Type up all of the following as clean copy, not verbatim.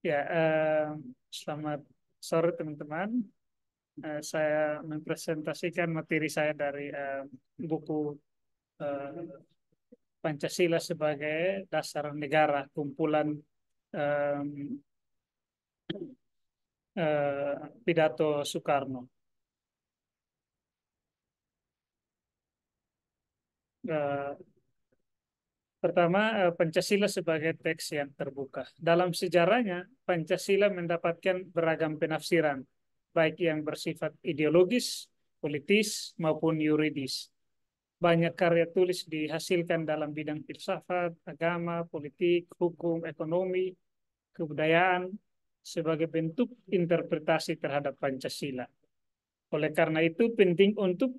Ya, selamat sore teman-teman. Saya mempresentasikan materi saya dari buku eh, Pancasila sebagai Dasar Negara, kumpulan em, pidato Soekarno. Eh, Pertama, Pancasila sebagai teks yang terbuka. Dalam sejarahnya, Pancasila mendapatkan beragam penafsiran, baik yang bersifat ideologis, politis, maupun yuridis. Banyak karya tulis dihasilkan dalam bidang filsafat, agama, politik, hukum, ekonomi, kebudayaan, sebagai bentuk interpretasi terhadap Pancasila. Oleh karena itu, penting untuk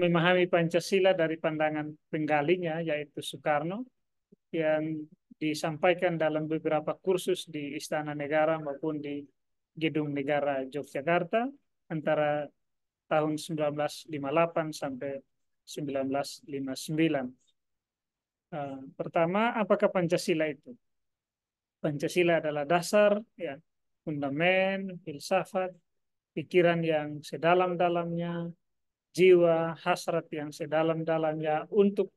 memahami Pancasila dari pandangan penggalinya, yaitu Soekarno, yang disampaikan dalam beberapa kursus di Istana Negara maupun di Gedung Negara Yogyakarta antara tahun 1958 sampai 1959. Pertama, apakah Pancasila itu? Pancasila adalah dasar, ya, fundament, filsafat, pikiran yang sedalam-dalamnya, jiwa, hasrat yang sedalam-dalamnya untuk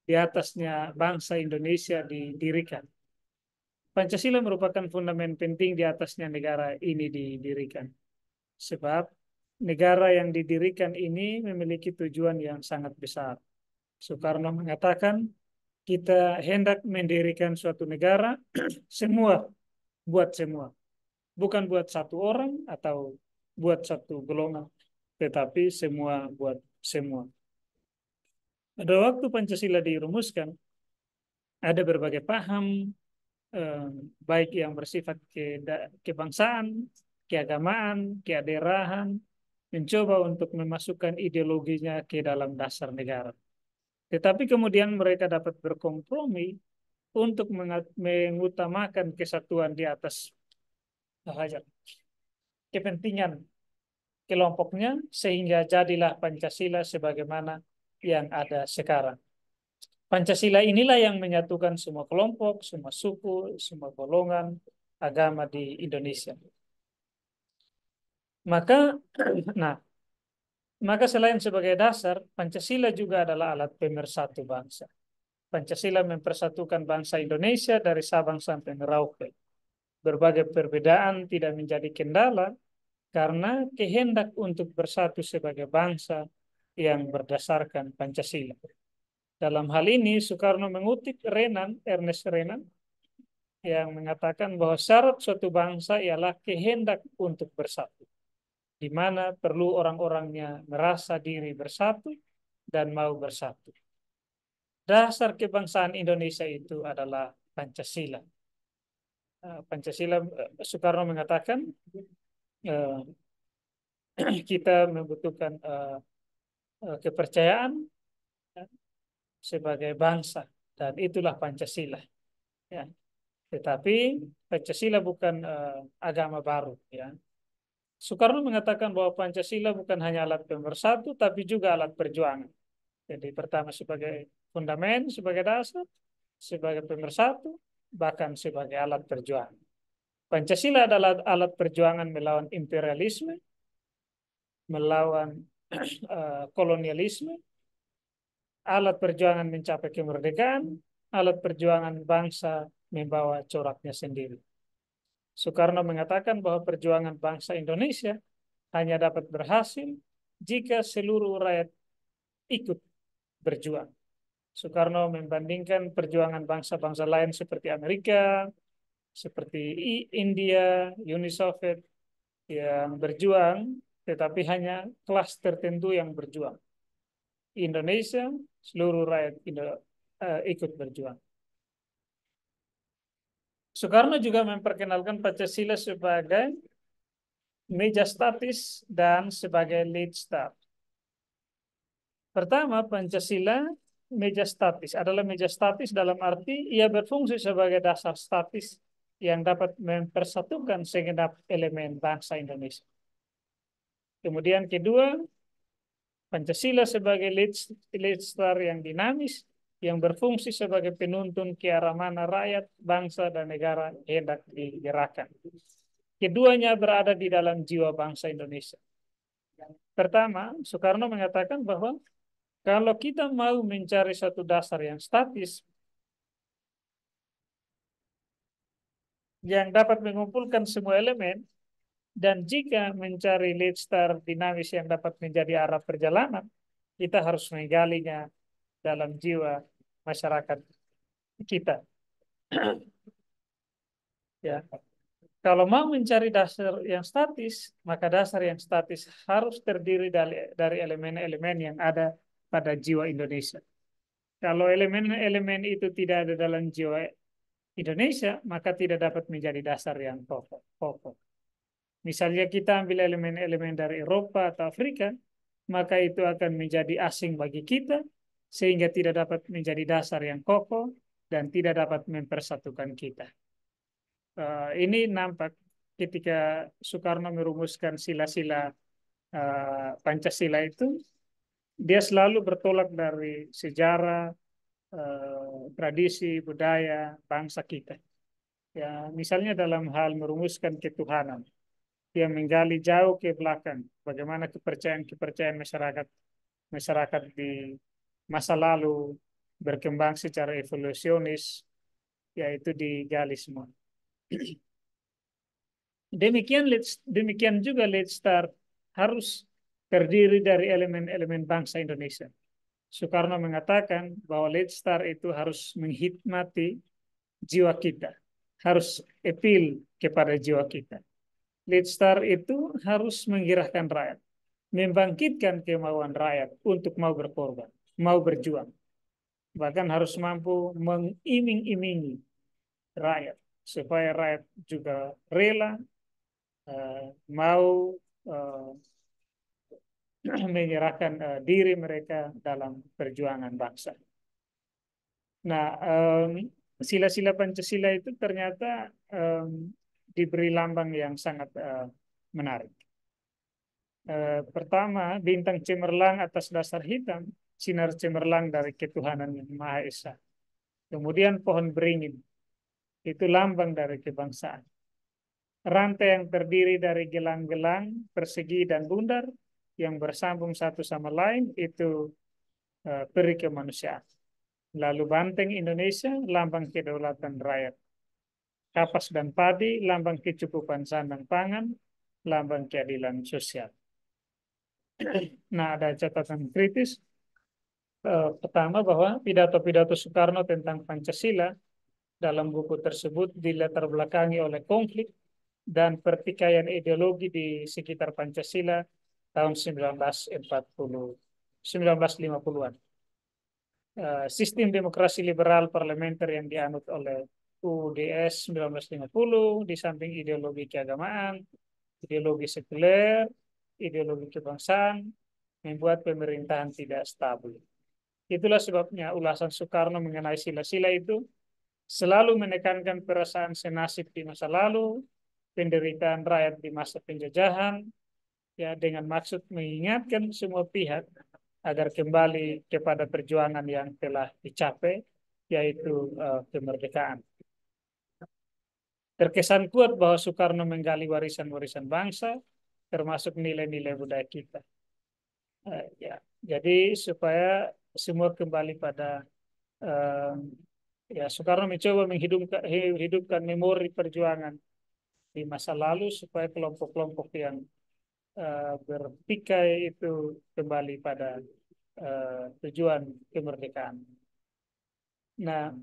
di atasnya bangsa Indonesia didirikan. Pancasila merupakan fundament penting di atasnya negara ini didirikan. Sebab negara yang didirikan ini memiliki tujuan yang sangat besar. Soekarno mengatakan, kita hendak mendirikan suatu negara, semua, buat semua. Bukan buat satu orang atau buat satu golongan, tetapi semua buat semua. Pada waktu Pancasila dirumuskan, ada berbagai paham, eh, baik yang bersifat kebangsaan, keagamaan, kedaerahan, mencoba untuk memasukkan ideologinya ke dalam dasar negara. Tetapi kemudian mereka dapat berkompromi untuk mengutamakan kesatuan di atas hajat kepentingan kelompoknya sehingga jadilah Pancasila sebagaimana yang ada sekarang. Pancasila inilah yang menyatukan semua kelompok, semua suku, semua golongan agama di Indonesia. Maka, nah, maka selain sebagai dasar, Pancasila juga adalah alat pemersatu bangsa. Pancasila mempersatukan bangsa Indonesia dari Sabang sampai Merauke. Berbagai perbedaan tidak menjadi kendala karena kehendak untuk bersatu sebagai bangsa yang berdasarkan Pancasila. Dalam hal ini, Soekarno mengutip Ernest Renan, yang mengatakan bahwa syarat suatu bangsa ialah kehendak untuk bersatu, di mana perlu orang-orangnya merasa diri bersatu dan mau bersatu. Dasar kebangsaan Indonesia itu adalah Pancasila. Pancasila, Soekarno mengatakan, eh, kita membutuhkan kepercayaan sebagai bangsa, dan itulah Pancasila. Ya. Tetapi Pancasila bukan agama baru. Ya. Soekarno mengatakan bahwa Pancasila bukan hanya alat pemersatu, tapi juga alat perjuangan. Jadi pertama sebagai fundament, sebagai dasar, sebagai pemersatu, bahkan sebagai alat perjuangan. Pancasila adalah alat perjuangan melawan imperialisme, melawan kolonialisme, alat perjuangan mencapai kemerdekaan, alat perjuangan bangsa membawa coraknya sendiri. Soekarno mengatakan bahwa perjuangan bangsa Indonesia hanya dapat berhasil jika seluruh rakyat ikut berjuang. Soekarno membandingkan perjuangan bangsa-bangsa lain seperti Amerika, seperti India, Uni Soviet yang berjuang, tetapi hanya kelas tertentu yang berjuang. Indonesia, seluruh rakyat ikut berjuang. Soekarno juga memperkenalkan Pancasila sebagai meja statis dan sebagai lead star. Pertama, Pancasila meja statis adalah meja statis dalam arti ia berfungsi sebagai dasar statis yang dapat mempersatukan segenap elemen bangsa Indonesia. Kemudian kedua, Pancasila sebagai lead star yang dinamis yang berfungsi sebagai penuntun ke arah mana rakyat, bangsa, dan negara hendak digerakkan. Keduanya berada di dalam jiwa bangsa Indonesia. Pertama, Soekarno mengatakan bahwa kalau kita mau mencari satu dasar yang statis, yang dapat mengumpulkan semua elemen, dan jika mencari lead star dinamis yang dapat menjadi arah perjalanan, kita harus menggalinya dalam jiwa masyarakat kita. Ya, kalau mau mencari dasar yang statis, maka dasar yang statis harus terdiri dari elemen-elemen yang ada pada jiwa Indonesia. Kalau elemen-elemen itu tidak ada dalam jiwa Indonesia, maka tidak dapat menjadi dasar yang pokok. Misalnya kita ambil elemen-elemen dari Eropa atau Afrika, maka itu akan menjadi asing bagi kita, sehingga tidak dapat menjadi dasar yang kokoh dan tidak dapat mempersatukan kita. Ini nampak ketika Soekarno merumuskan sila-sila Pancasila itu, dia selalu bertolak dari sejarah, tradisi, budaya, bangsa kita. Ya, misalnya dalam hal merumuskan ketuhanan, dia menggali jauh ke belakang bagaimana kepercayaan-kepercayaan masyarakat di masa lalu berkembang secara evolusionis, yaitu digali semua. Demikian juga Lead Start harus terdiri dari elemen-elemen bangsa Indonesia. Soekarno mengatakan bahwa Lead Start itu harus menghikmati jiwa kita, harus appeal kepada jiwa kita. Lead Star itu harus menggerakkan rakyat, membangkitkan kemauan rakyat untuk mau berkorban, mau berjuang. Bahkan harus mampu mengiming-imingi rakyat, supaya rakyat juga rela mau menyerahkan diri mereka dalam perjuangan bangsa. Nah, sila-sila Pancasila itu ternyata diberi lambang yang sangat menarik. Pertama, bintang cemerlang atas dasar hitam, sinar cemerlang dari ketuhanan yang Maha Esa. Kemudian pohon beringin, itu lambang dari kebangsaan. Rantai yang terdiri dari gelang-gelang persegi dan bundar yang bersambung satu sama lain itu peri kemanusiaan. Lalu banteng Indonesia, lambang kedaulatan rakyat. Kapas dan padi, lambang kecukupan sandang pangan, lambang keadilan sosial. Nah, ada catatan kritis. Pertama, bahwa pidato-pidato Soekarno tentang Pancasila dalam buku tersebut dilatar belakangi oleh konflik dan pertikaian ideologi di sekitar Pancasila tahun 1950-an. Sistem demokrasi liberal parlementer yang dianut oleh UUDS 1950 di samping ideologi keagamaan, ideologi sekuler, ideologi kebangsaan membuat pemerintahan tidak stabil. Itulah sebabnya ulasan Soekarno mengenai sila-sila itu selalu menekankan perasaan senasib di masa lalu, penderitaan rakyat di masa penjajahan, ya, dengan maksud mengingatkan semua pihak agar kembali kepada perjuangan yang telah dicapai, yaitu kemerdekaan. Terkesan kuat bahwa Soekarno menggali warisan-warisan bangsa, termasuk nilai-nilai budaya kita. Ya, jadi supaya semua kembali pada ya, Soekarno mencoba menghidupkan memori perjuangan di masa lalu supaya kelompok-kelompok yang bertikai itu kembali pada tujuan kemerdekaan. Nah,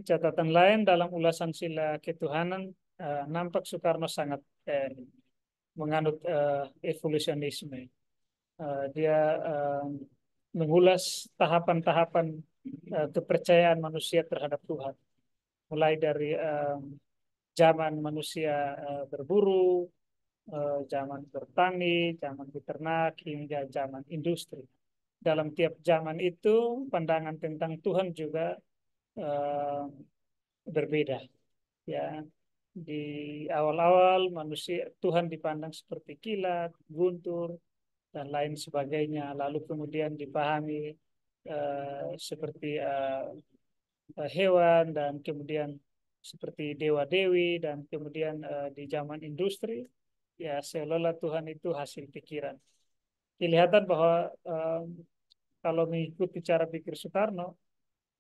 catatan lain dalam ulasan sila ketuhanan, nampak Soekarno sangat menganut evolusionisme. Dia mengulas tahapan-tahapan kepercayaan manusia terhadap Tuhan, mulai dari zaman manusia berburu, zaman bertani, zaman beternak, hingga zaman industri. Dalam tiap zaman itu, pandangan tentang Tuhan juga berbeda. Ya, di awal-awal manusia Tuhan dipandang seperti kilat, guntur, dan lain sebagainya. Lalu kemudian dipahami seperti hewan dan kemudian seperti dewa-dewi dan kemudian di zaman industri ya seolah-olah Tuhan itu hasil pikiran. Kelihatan bahwa kalau mengikuti cara pikir Soekarno,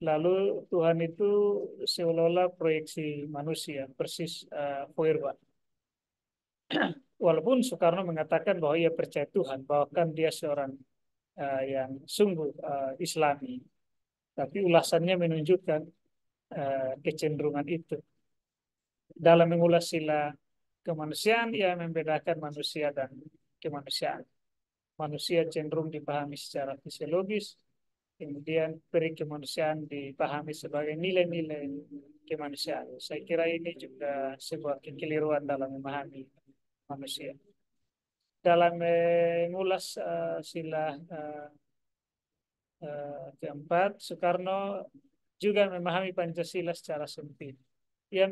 lalu Tuhan itu seolah-olah proyeksi manusia, persis Feuerbach. Walaupun Soekarno mengatakan bahwa ia percaya Tuhan, bahwa kan dia seorang yang sungguh Islami, tapi ulasannya menunjukkan kecenderungan itu. Dalam mengulas sila kemanusiaan, ia membedakan manusia dan kemanusiaan. Manusia cenderung dipahami secara fisiologis, kemudian peri kemanusiaan dipahami sebagai nilai-nilai kemanusiaan. Saya kira ini juga sebuah kekeliruan dalam memahami manusia. Dalam mengulas sila keempat, Soekarno juga memahami Pancasila secara sempit. Ia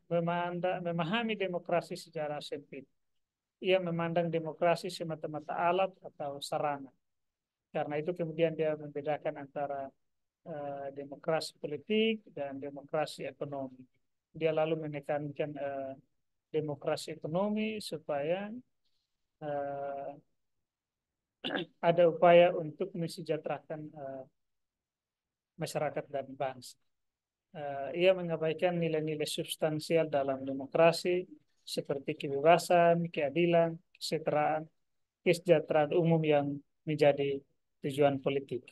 memahami demokrasi secara sempit. Ia memandang demokrasi semata-mata alat atau sarana. Karena itu kemudian dia membedakan antara demokrasi politik dan demokrasi ekonomi. Dia lalu menekankan demokrasi ekonomi supaya uh, ada upaya untuk mensejahterakan masyarakat dan bangsa. Ia mengabaikan nilai-nilai substansial dalam demokrasi seperti kebebasan, keadilan, kesejahteraan umum yang menjadi tujuan politik.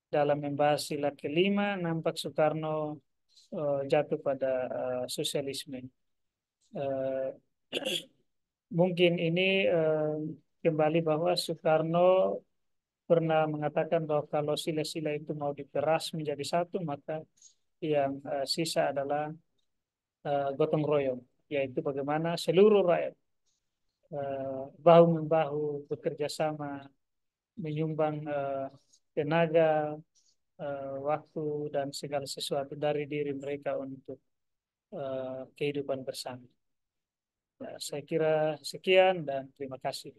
Dalam membahas sila kelima, nampak Soekarno jatuh pada sosialisme. Mungkin ini kembali bahwa Soekarno pernah mengatakan bahwa kalau sila-sila itu mau diperas menjadi satu, maka yang sisa adalah gotong royong, yaitu bagaimana seluruh rakyat bahu membahu bekerja sama, menyumbang tenaga, waktu dan segala sesuatu dari diri mereka untuk kehidupan bersama. Ya, saya kira sekian dan terima kasih.